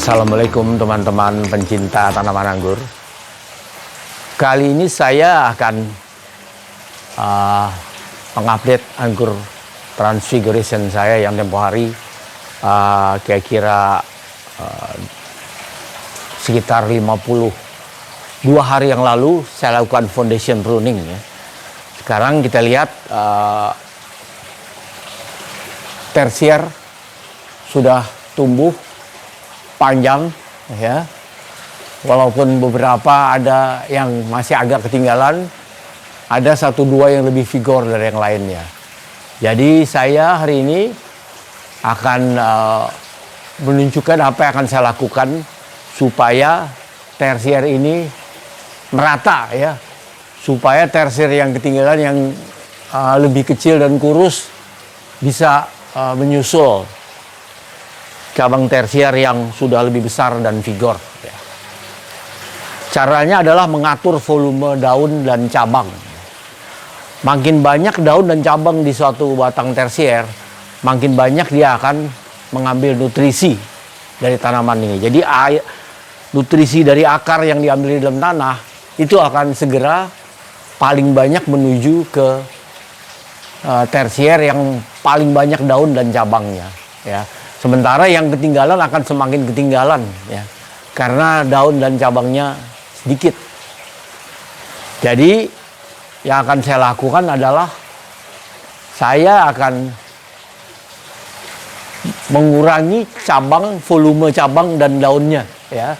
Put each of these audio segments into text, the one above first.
Assalamualaikum teman-teman pencinta tanaman anggur. Kali ini saya akan mengupdate anggur Transfiguration saya yang tempoh hari kira-kira sekitar 52 hari yang lalu saya lakukan foundation pruning ya. Sekarang kita lihat tersier sudah tumbuh panjang ya, walaupun beberapa ada yang masih agak ketinggalan, ada satu dua yang lebih vigor dari yang lainnya. Jadi saya hari ini akan menunjukkan apa yang akan saya lakukan supaya tersier ini merata ya, supaya tersier yang ketinggalan yang lebih kecil dan kurus bisa menyusul cabang tersier yang sudah lebih besar dan vigor. Ya. Caranya adalah mengatur volume daun dan cabang. Makin banyak daun dan cabang di suatu batang tersier, makin banyak dia akan mengambil nutrisi dari tanaman ini. Jadi nutrisi dari akar yang diambil di dalam tanah itu akan segera paling banyak menuju ke tersier yang paling banyak daun dan cabangnya. Ya. Sementara yang ketinggalan akan semakin ketinggalan ya, karena daun dan cabangnya sedikit. Jadi yang akan saya lakukan adalah saya akan mengurangi volume cabang dan daunnya ya.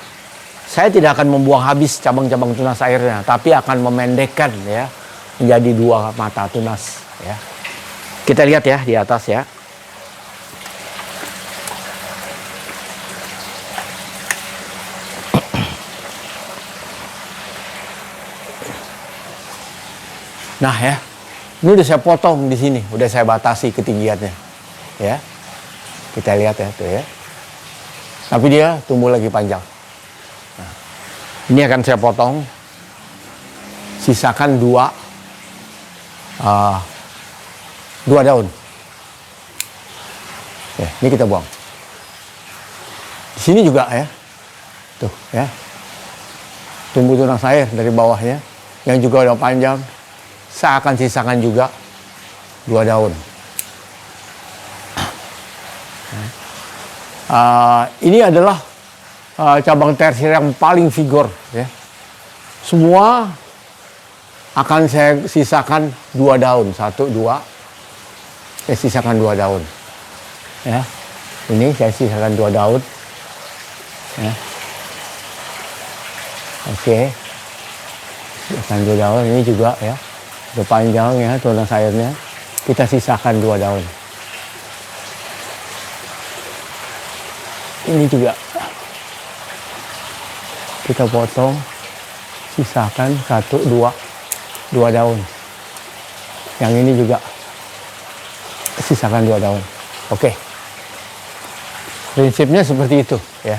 Saya tidak akan membuang habis cabang-cabang tunas airnya, tapi akan memendekkan ya menjadi 2 mata tunas ya. Kita lihat ya di atas ya. Nah ya, ini udah saya potong di sini, udah saya batasi ketinggiannya, ya. Kita lihat ya, tuh ya. Tapi dia tumbuh lagi panjang. Nah, ini akan saya potong, sisakan 2 daun. Ya, ini kita buang. Di sini juga ya, tuh ya, tumbuh tunas air dari bawahnya, yang juga udah panjang. Saya akan sisakan juga 2 daun. Ini adalah cabang tersier yang paling vigor ya. Semua akan saya sisakan 2 daun, 1, 2. Saya sisakan 2 daun. Ya. Ini saya sisakan 2 daun. Ya. Oke. Sisakan 2 daun ini juga ya. Udah panjang ya tunas airnya, kita sisakan 2 daun. Ini juga kita potong, sisakan 1, 2 daun. Yang ini juga sisakan 2 daun. Oke, prinsipnya seperti itu ya.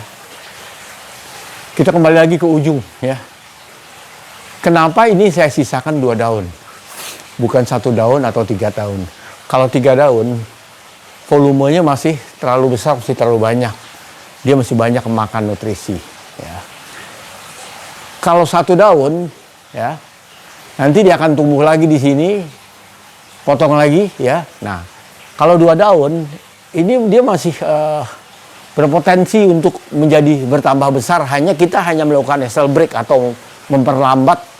Kita kembali lagi ke ujung ya. Kenapa ini saya sisakan 2 daun? Bukan 1 daun atau 3 daun. Kalau 3 daun, volumenya masih terlalu besar, masih terlalu banyak. Dia masih banyak makan nutrisi. Ya. Kalau 1 daun, ya, nanti dia akan tumbuh lagi di sini, potong lagi, ya. Nah, kalau 2 daun, ini dia masih berpotensi untuk menjadi bertambah besar. Kita hanya melakukan cell break atau memperlambat.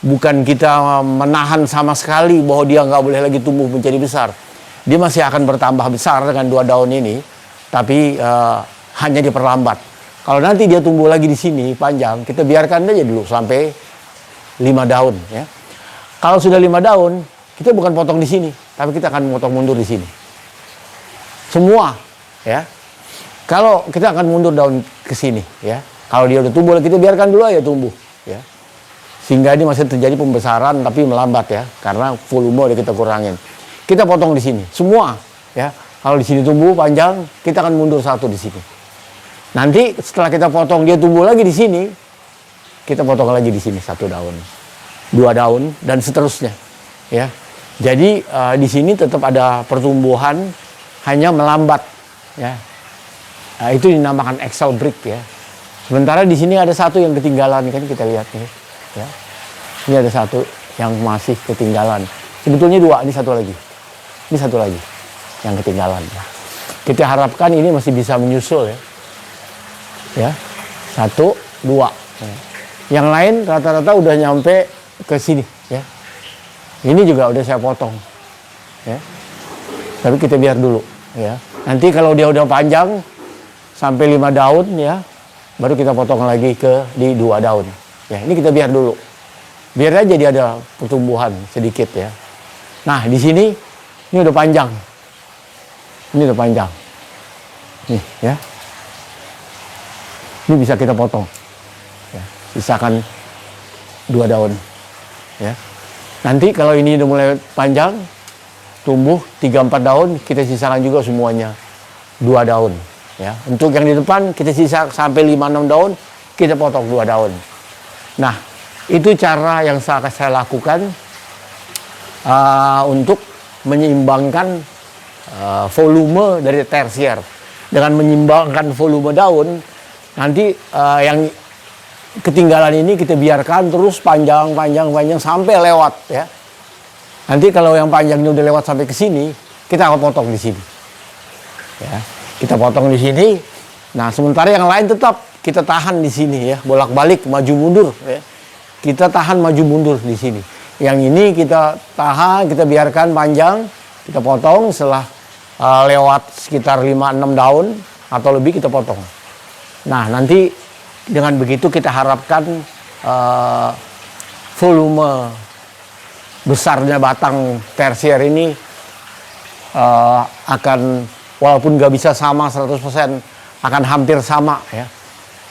Bukan kita menahan sama sekali bahwa dia nggak boleh lagi tumbuh menjadi besar. Dia masih akan bertambah besar dengan 2 daun ini, tapi hanya diperlambat. Kalau nanti dia tumbuh lagi di sini panjang, kita biarkan aja dulu sampai 5 daun. Ya. Kalau sudah 5 daun, kita bukan potong di sini, tapi kita akan potong mundur di sini. Semua, ya. Kalau kita akan mundur daun ke sini, ya. Kalau dia udah tumbuh, kita biarkan dulu aja tumbuh, ya. Sehingga ini masih terjadi pembesaran tapi melambat ya, karena volume udah kita kurangin. Kita potong di sini, semua ya. Kalau di sini tumbuh panjang, kita akan mundur 1 di sini. Nanti setelah kita potong dia tumbuh lagi di sini, kita potong lagi di sini 1 daun, 2 daun dan seterusnya ya. Jadi di sini tetap ada pertumbuhan, hanya melambat ya. Itu dinamakan axle brick ya. Sementara di sini ada satu yang ketinggalan kan, kita lihat nih. Ya. Ini ada satu yang masih ketinggalan. Sebetulnya dua, ini satu lagi. Ini satu lagi yang ketinggalan. Ya. Kita harapkan ini masih bisa menyusul ya. Ya, 1, 2. Ya. Yang lain rata-rata udah nyampe ke sini ya. Ini juga udah saya potong. Ya. Tapi kita biar dulu ya. Nanti kalau dia udah panjang sampai 5 daun ya, baru kita potong lagi di 2 daun. Ya, ini kita biar dulu. Biar aja dia ada pertumbuhan sedikit ya. Nah, di sini ini udah panjang. Ini udah panjang. Nih ya. Ini bisa kita potong. Ya, sisakan 2 daun. Ya. Nanti kalau ini udah mulai panjang, tumbuh 3-4 daun, kita sisakan juga semuanya 2 daun. Ya. Untuk yang di depan kita sisa sampai 5-6 daun, kita potong 2 daun. Nah, itu cara yang saya lakukan untuk menyeimbangkan volume dari tersier. Dengan menyeimbangkan volume daun, nanti yang ketinggalan ini kita biarkan terus panjang sampai lewat ya. Nanti kalau yang panjangnya udah lewat sampai ke sini, kita akan potong di sini. Ya, kita potong di sini. Nah, sementara yang lain tetap kita tahan di sini ya, bolak-balik maju mundur ya. Kita tahan maju mundur di sini. Yang ini kita tahan, kita biarkan panjang, kita potong setelah lewat sekitar 5-6 daun atau lebih kita potong. Nah, nanti dengan begitu kita harapkan volume besarnya batang tersier ini akan, walaupun nggak bisa sama 100%, akan hampir sama ya.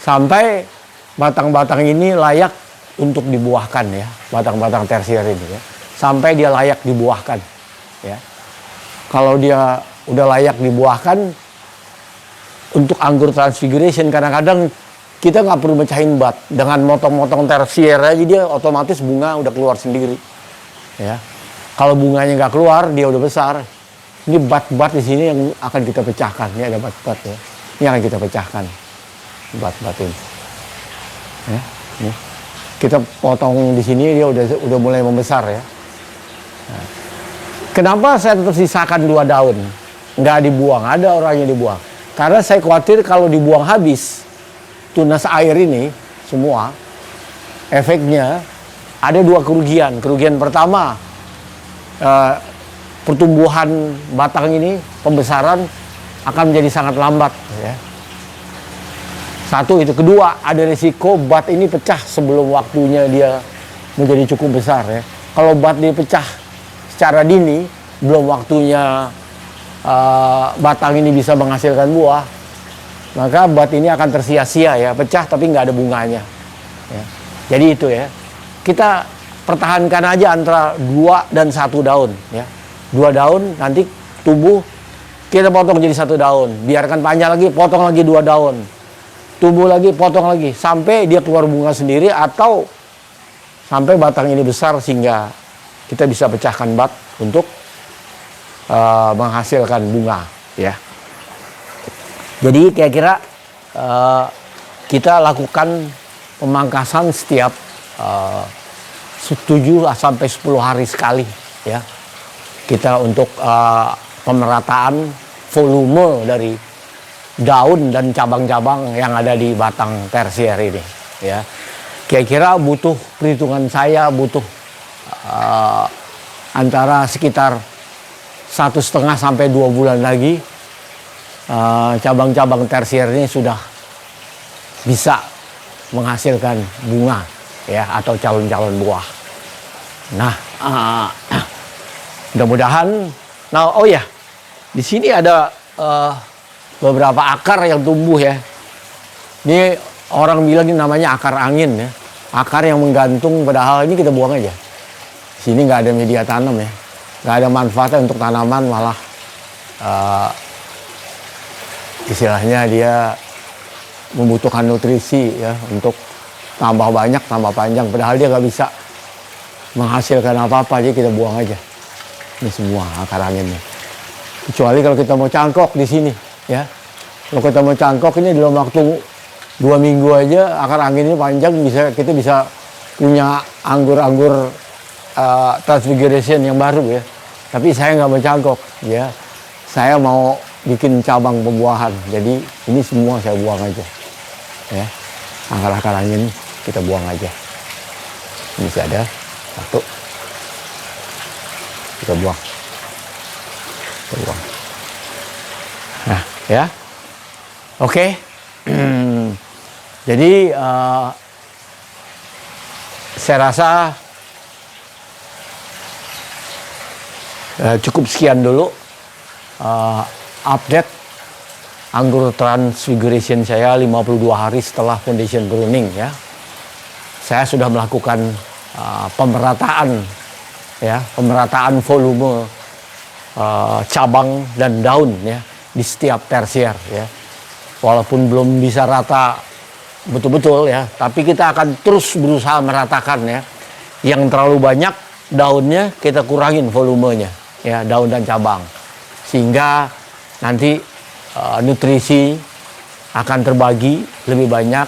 Sampai batang-batang ini layak untuk dibuahkan ya, batang-batang tersier ini ya. Sampai dia layak dibuahkan ya. Kalau dia udah layak dibuahkan, untuk anggur transfiguration kadang-kadang kita nggak perlu mecahin bat, dengan motong-motong tersier aja dia otomatis bunga udah keluar sendiri ya. Kalau bunganya nggak keluar, dia udah besar. Ini bat-bat di sini yang akan kita pecahkan. Ini ada bat-bat ya, ini akan kita pecahkan bat-bat ini ya. Ini kita potong di sini, dia udah mulai membesar ya. Nah, kenapa saya tetap sisakan 2 daun, nggak dibuang? Ada orang yang dibuang karena saya khawatir kalau dibuang habis tunas air ini semua, efeknya ada 2 kerugian. Kerugian pertama, pertumbuhan batang ini, pembesaran akan menjadi sangat lambat ya. Satu itu. Kedua, ada risiko bat ini pecah sebelum waktunya dia menjadi cukup besar ya. Kalau bat dia pecah secara dini, belum waktunya batang ini bisa menghasilkan buah, maka bat ini akan tersia-sia ya, pecah tapi nggak ada bunganya ya. Jadi itu ya, kita pertahankan aja antara 2 dan 1 daun ya. 2 daun nanti tumbuh, kita potong jadi 1 daun, biarkan panjang lagi, potong lagi 2 daun, tumbuh lagi, potong lagi, sampai dia keluar bunga sendiri atau sampai batang ini besar sehingga kita bisa pecahkan bat untuk menghasilkan bunga ya. Jadi kira-kira kita lakukan pemangkasan setiap 7 sampai 10 hari sekali ya. Kita untuk pemerataan volume dari daun dan cabang-cabang yang ada di batang tersier ini ya. Kira-kira butuh, perhitungan saya butuh antara sekitar 1,5 sampai 2 bulan lagi cabang-cabang tersier ini sudah bisa menghasilkan bunga ya, atau calon-calon buah. Nah, mudah-mudahan. Nah, oh ya, di sini ada beberapa akar yang tumbuh ya. Ini orang bilang ini namanya akar angin ya. Akar yang menggantung, padahal ini kita buang aja. Sini nggak ada media tanam ya. Nggak ada manfaatnya untuk tanaman, malah istilahnya dia membutuhkan nutrisi ya, untuk tambah banyak, tambah panjang. Padahal dia nggak bisa menghasilkan apa-apa, jadi kita buang aja. Ini semua akar anginnya. Kecuali kalau kita mau cangkok di sini ya. Kalau ketemu cangkok ini dalam waktu 2 minggu aja, akar angin ini panjang, kita bisa punya anggur-anggur transfiguration yang baru ya. Tapi saya nggak mau cangkok ya. Saya mau bikin cabang pembuahan. Jadi ini semua saya buang aja. Ya. Akar-akar angin kita buang aja. Ini masih ada satu. Kita buang. Nah, ya. Oke. Jadi saya rasa cukup sekian dulu update anggur transfiguration saya 52 hari setelah foundation pruning ya. Saya sudah melakukan pemerataan ya, pemerataan volume cabang dan daun ya di setiap tersier ya. Walaupun belum bisa rata betul-betul ya, tapi kita akan terus berusaha meratakan ya. Yang terlalu banyak daunnya kita kurangin volumenya ya, daun dan cabang, sehingga nanti nutrisi akan terbagi lebih banyak,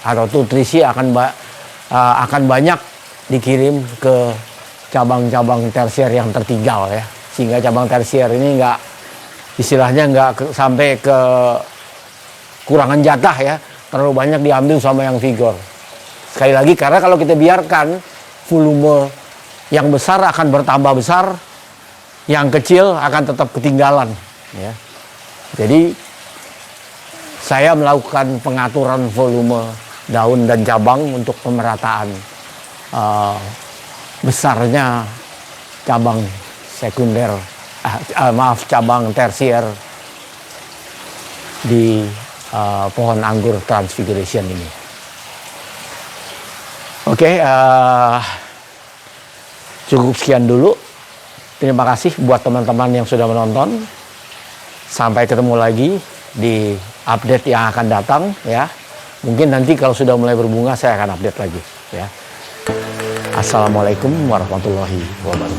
atau nutrisi akan banyak dikirim ke cabang-cabang tersier yang tertinggal ya, sehingga cabang tersier ini nggak sampai ke kurangan jatah ya, terlalu banyak diambil sama yang vigor. Sekali lagi, karena kalau kita biarkan volume yang besar akan bertambah besar, yang kecil akan tetap ketinggalan ya. Jadi saya melakukan pengaturan volume daun dan cabang untuk pemerataan besarnya cabang sekunder, cabang tersier di pohon anggur transfiguration ini. Oke, cukup sekian dulu. Terima kasih buat teman-teman yang sudah menonton. Sampai ketemu lagi di update yang akan datang ya. Mungkin nanti kalau sudah mulai berbunga saya akan update lagi ya. Assalamualaikum warahmatullahi wabarakatuh.